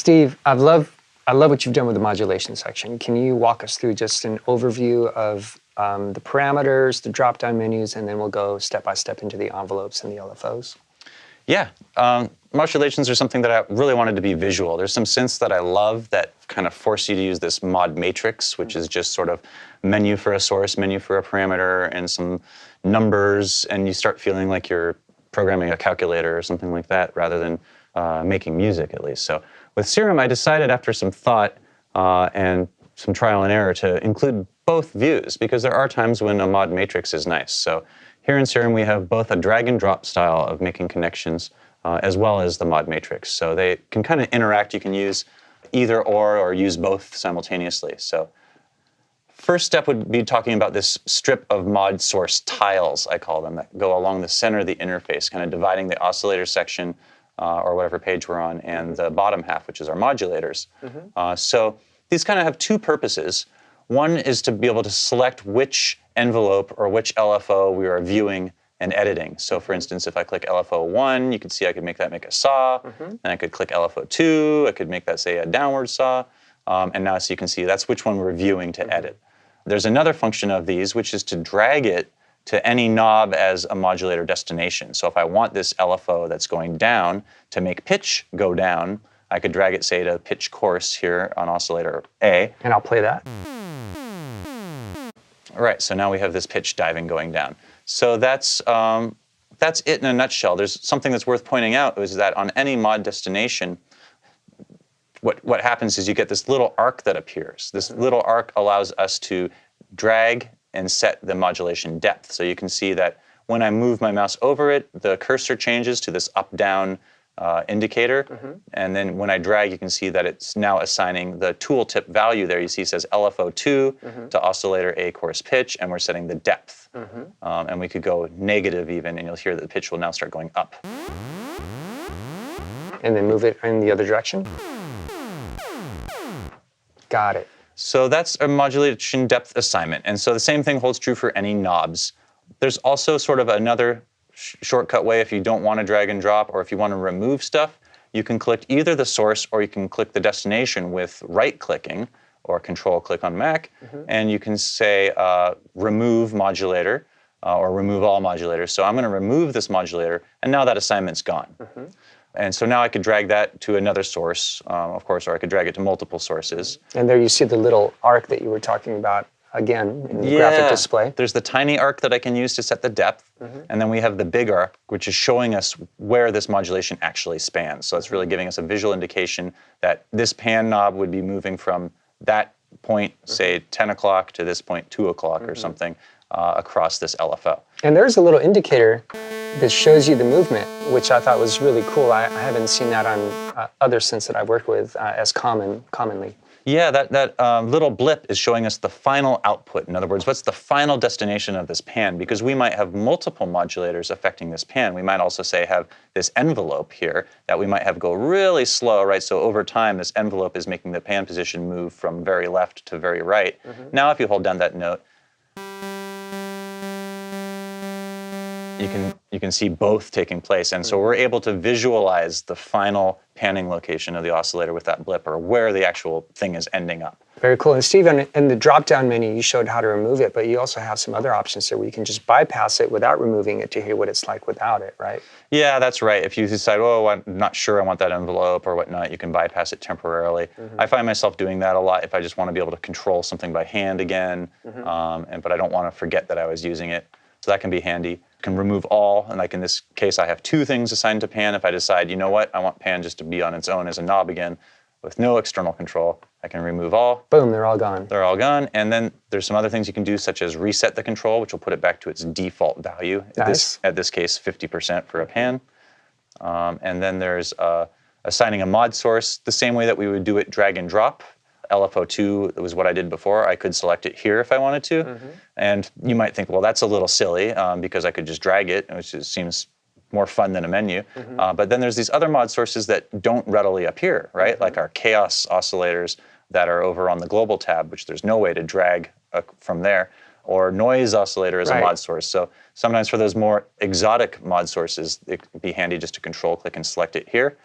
Steve, I love what you've done with the modulation section. Can you walk us through just an overview of the parameters, the drop-down menus, and then we'll go step-by-step into the envelopes and the LFOs? Yeah, modulations are something that I really wanted to be visual. There's some synths that I love that kind of force you to use this mod matrix, which is just sort of menu for a source, menu for a parameter, and some numbers, and you start feeling like you're programming a calculator or something like that, rather than making music, at least. So with Serum, I decided after some thought and some trial and error to include both views, because there are times when a mod matrix is nice. So here in Serum, we have both a drag and drop style of making connections, as well as the mod matrix. So they can kind of interact. You can use either or use both simultaneously. So first step would be talking about this strip of mod source tiles, I call them, that go along the center of the interface, kind of dividing the oscillator section, or whatever page we're on, and the bottom half, which is our modulators. So these kind of have two purposes. One is to be able to select which envelope or which LFO we are viewing and editing. So for instance, if I click LFO 1, you can see I could make that make a saw, and I could click LFO 2, I could make that say a downward saw, and now so you can see that's which one we're viewing to edit. There's another function of these, which is to drag it to any knob as a modulator destination. So if I want this LFO that's going down to make pitch go down, I could drag it, say, to pitch coarse here on oscillator A. And I'll play that. All right, so now we have this pitch diving going down. So that's it in a nutshell. There's something that's worth pointing out is that on any mod destination, what happens is you get this little arc that appears. This little arc allows us to drag and set the modulation depth. So you can see that when I move my mouse over it, the cursor changes to this up-down indicator. And then when I drag, you can see that it's now assigning the tooltip value there. You see it says LFO2 to oscillator A coarse pitch, and we're setting the depth. And we could go negative even, and you'll hear that the pitch will now start going up. And then move it in the other direction? Got it. So that's a modulation depth assignment. And so the same thing holds true for any knobs. There's also sort of another shortcut way if you don't want to drag and drop, or if you want to remove stuff. You can click either the source or you can click the destination with right-clicking or control-click on Mac, and you can say remove modulator or remove all modulators. So I'm going to remove this modulator, and now that assignment's gone. And so now I could drag that to another source, of course, or I could drag it to multiple sources. And there you see the little arc that you were talking about again in the graphic display. There's the tiny arc that I can use to set the depth, and then we have the big arc, which is showing us where this modulation actually spans. So it's really giving us a visual indication that this pan knob would be moving from that point, say 10 o'clock, to this point 2 o'clock or something across this LFO. And there's a little indicator that shows you the movement, which I thought was really cool. I haven't seen that on other synths that I've worked with as commonly. Yeah, that little blip is showing us the final output. In other words, what's the final destination of this pan? Because we might have multiple modulators affecting this pan. We might also say have this envelope here that we might have go really slow, right? So over time, this envelope is making the pan position move from very left to very right. Now, if you hold down that note, you can see both taking place. And so we're able to visualize the final panning location of the oscillator with that blip, or where the actual thing is ending up. Very cool. And Steve, in the drop-down menu, you showed how to remove it, but you also have some other options there where you can just bypass it without removing it to hear what it's like without it, right? Yeah, that's right. If you decide, oh, I'm not sure I want that envelope or whatnot, you can bypass it temporarily. I find myself doing that a lot if I just want to be able to control something by hand again, but I don't want to forget that I was using it. So that can be handy. You can remove all, and like in this case, I have 2 things assigned to pan. If I decide, you know what, I want pan just to be on its own as a knob again, with no external control, I can remove all. Boom, they're all gone. They're all gone. And then there's some other things you can do, such as reset the control, which will put it back to its default value. Nice. At this case, 50% for a pan. And then there's assigning a mod source the same way that we would do it drag and drop. LFO2 was what I did before. I could select it here if I wanted to. And you might think, well, that's a little silly because I could just drag it, which just seems more fun than a menu. But then there's these other mod sources that don't readily appear, right? Like our chaos oscillators that are over on the global tab, which there's no way to drag from there, or noise oscillator as a mod source. So sometimes for those more exotic mod sources, it can be handy just to control click and select it here.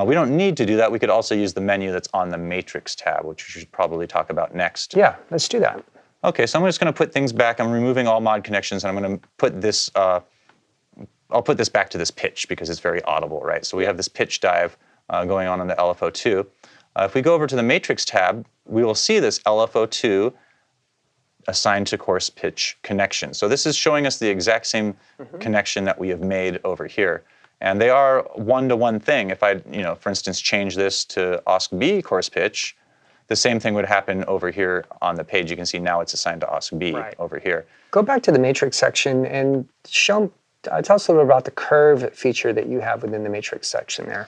We don't need to do that. We could also use the menu that's on the Matrix tab, which we should probably talk about next. Yeah, let's do that. Okay, so I'm just going to put things back. I'm removing all mod connections, and I'm going to put this, I'll put this back to this pitch because it's very audible, right? So we have this pitch dive going on the LFO2. If we go over to the Matrix tab, we will see this LFO2 assigned to course pitch connection. So this is showing us the exact same connection that we have made over here. And they are one-to-one thing. If I, for instance, change this to OSC-B course pitch, the same thing would happen over here on the page. You can see now it's assigned to OSC-B over here. Go back to the Matrix section and tell us a little bit about the curve feature that you have within the Matrix section there.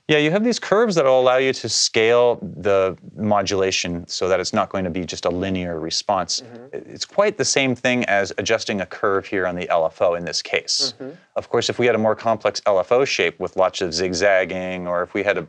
Yeah, you have these curves that will allow you to scale the modulation so that it's not going to be just a linear response. It's quite the same thing as adjusting a curve here on the LFO in this case. Of course, if we had a more complex LFO shape with lots of zigzagging, or if we had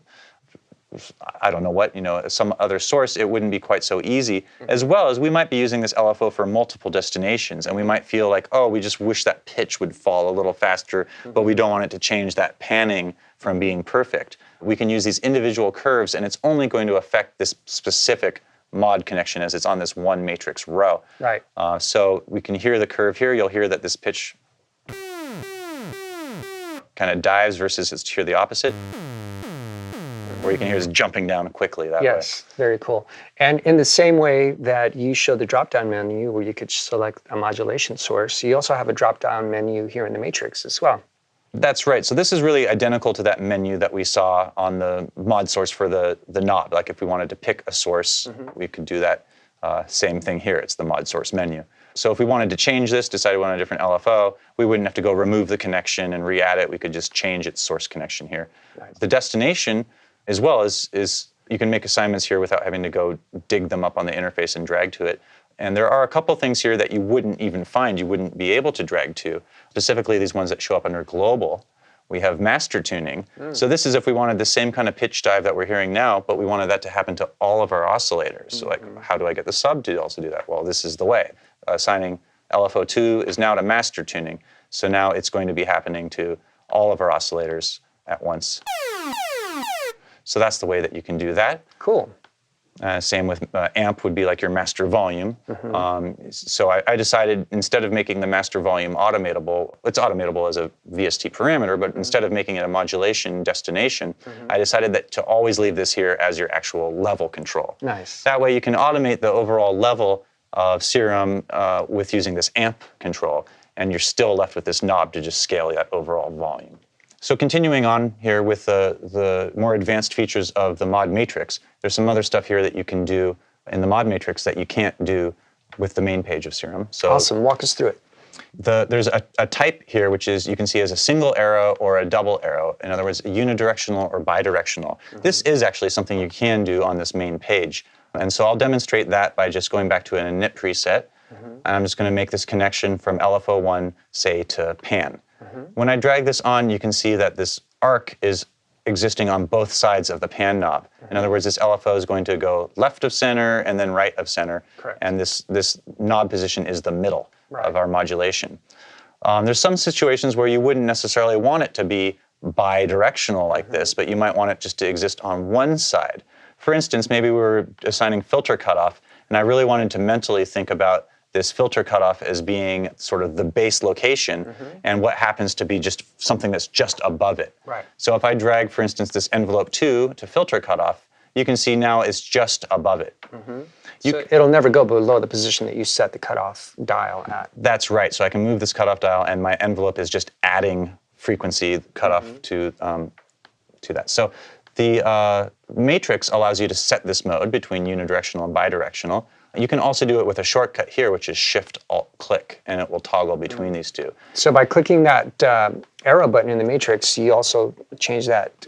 I don't know what, some other source, it wouldn't be quite so easy. As well as we might be using this LFO for multiple destinations, and we might feel like, oh, we just wish that pitch would fall a little faster, but we don't want it to change that panning from being perfect. We can use these individual curves, and it's only going to affect this specific mod connection as it's on this one matrix row. Right. So we can hear the curve here. You'll hear that this pitch kind of dives versus it's here the opposite. Where you can hear is jumping down quickly that way. Yes, very cool. And in the same way that you showed the drop-down menu where you could select a modulation source, you also have a drop-down menu here in the Matrix as well. That's right. So this is really identical to that menu that we saw on the mod source for the knob. Like if we wanted to pick a source, we could do that same thing here. It's the mod source menu. So if we wanted to change this, decide we want a different LFO, we wouldn't have to go remove the connection and re-add it. We could just change its source connection here. Nice. The destination, as well as you can make assignments here without having to go dig them up on the interface and drag to it. And there are a couple things here that you wouldn't even find, you wouldn't be able to drag to, specifically these ones that show up under global. We have master tuning. So this is if we wanted the same kind of pitch dive that we're hearing now, but we wanted that to happen to all of our oscillators. So like, how do I get the sub to also do that? Well, this is the way. Assigning LFO2 is now to master tuning. So now it's going to be happening to all of our oscillators at once. So that's the way that you can do that. Cool. Same with amp would be like your master volume. So I decided instead of making the master volume automatable, it's automatable as a VST parameter, but instead of making it a modulation destination, I decided that to always leave this here as your actual level control. Nice. That way you can automate the overall level of Serum with using this amp control, and you're still left with this knob to just scale that overall volume. So continuing on here with the more advanced features of the mod matrix, there's some other stuff here that you can do in the mod matrix that you can't do with the main page of Serum. So awesome, walk us through it. There's a type here which is you can see as a single arrow or a double arrow. In other words, unidirectional or bidirectional. This is actually something you can do on this main page. And so I'll demonstrate that by just going back to an init preset. And I'm just going to make this connection from LFO1, say, to pan. When I drag this on, you can see that this arc is existing on both sides of the pan knob. In other words, this LFO is going to go left of center and then right of center. Correct. And this knob position is the middle of our modulation. There's some situations where you wouldn't necessarily want it to be bidirectional like this, but you might want it just to exist on one side. For instance, maybe we were assigning filter cutoff, and I really wanted to mentally think about this filter cutoff as being sort of the base location, and what happens to be just something that's just above it. Right. So if I drag, for instance, this envelope 2 to filter cutoff, you can see now it's just above it. So it'll never go below the position that you set the cutoff dial at. That's right. So I can move this cutoff dial, and my envelope is just adding frequency cutoff to that. So the matrix allows you to set this mode between unidirectional and bidirectional. You can also do it with a shortcut here, which is Shift-Alt-Click, and it will toggle between these two. So by clicking that arrow button in the matrix, you also change that,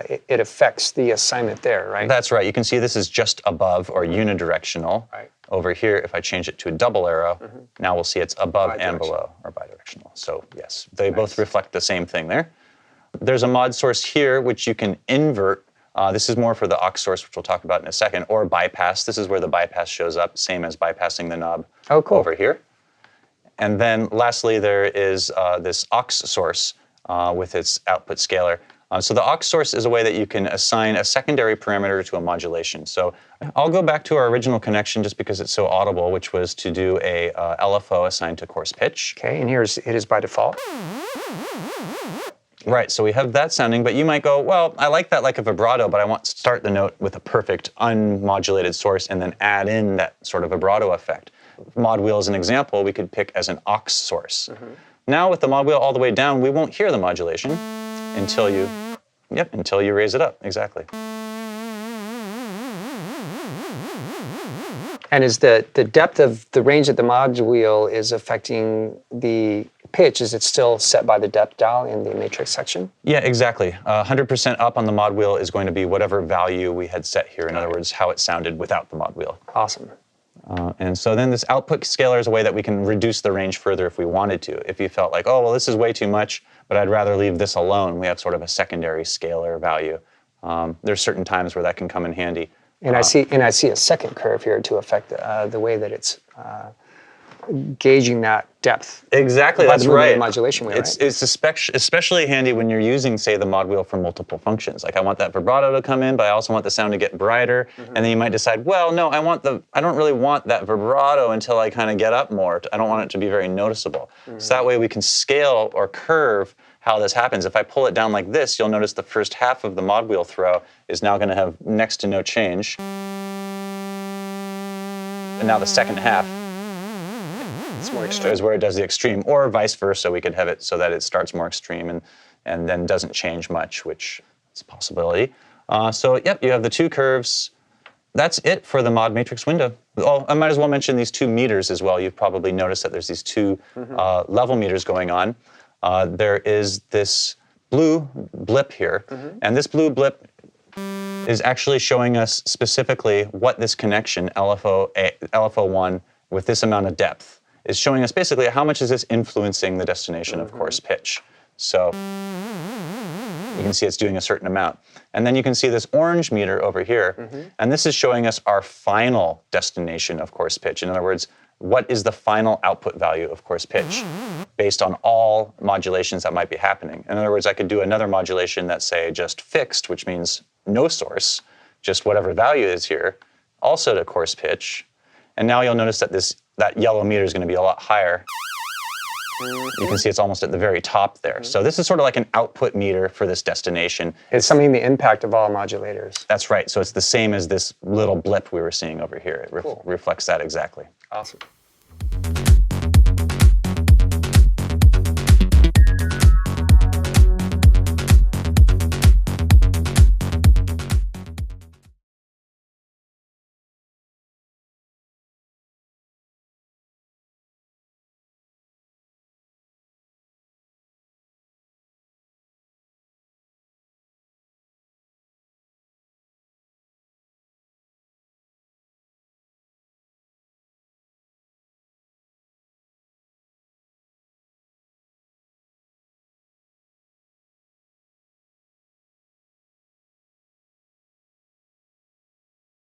it affects the assignment there, right? That's right. You can see this is just above or unidirectional. Right. Over here, if I change it to a double arrow, now we'll see it's above and below, or bidirectional. So yes, they both reflect the same thing there. There's a mod source here, which you can invert. This is more for the aux source, which we'll talk about in a second, or bypass. This is where the bypass shows up, same as bypassing the knob over here. And then lastly, there is this aux source with its output scaler. So the aux source is a way that you can assign a secondary parameter to a modulation. So I'll go back to our original connection just because it's so audible, which was to do a LFO assigned to coarse pitch. Okay, and here's it is by default. Right, so we have that sounding, but you might go, well, I like that like a vibrato, but I want to start the note with a perfect unmodulated source and then add in that sort of vibrato effect. Mod wheel as an example, we could pick as an aux source. Now with the mod wheel all the way down, we won't hear the modulation until you raise it up, exactly. And is the depth of the range that the mod wheel is affecting the pitch, is it still set by the depth dial in the matrix section? Yeah, exactly. 100% up on the mod wheel is going to be whatever value we had set here. In other words, how it sounded without the mod wheel. Awesome. And so then this output scaler is a way that we can reduce the range further if we wanted to. If you felt like, oh, well, this is way too much, but I'd rather leave this alone, we have sort of a secondary scalar value. There's certain times where that can come in handy. And I see a second curve here to affect the way that it's gauging that depth. Exactly, that's right. Modulation wheel, it's especially handy when you're using, say, the mod wheel for multiple functions. Like I want that vibrato to come in, but I also want the sound to get brighter. And then you might decide, well, no, I don't really want that vibrato until I kind of get up more. I don't want it to be very noticeable. So that way we can scale or curve how this happens. If I pull it down like this, you'll notice the first half of the mod wheel throw is now going to have next to no change. And now the second half more extreme. is where it does the extreme, or vice versa. We could have it so that it starts more extreme and then doesn't change much, which is a possibility. So yep, you have the two curves. That's it for the mod matrix window. Oh, I might as well mention these two meters as well. You've probably noticed that there's these two level meters going on. There is this blue blip here, and this blue blip is actually showing us specifically what this connection, LFO1, with this amount of depth, is showing us basically how much is this influencing the destination of coarse pitch. So you can see it's doing a certain amount. And then you can see this orange meter over here, and this is showing us our final destination of coarse pitch. In other words, what is the final output value of coarse pitch based on all modulations that might be happening. In other words, I could do another modulation that's, say, just fixed, which means no source, just whatever value is here, also to coarse pitch. And now you'll notice that that yellow meter is going to be a lot higher. You can see it's almost at the very top there. So this is sort of like an output meter for this destination. It's summing the impact of all modulators. That's right. So it's the same as this little blip we were seeing over here. It reflects that exactly. Awesome.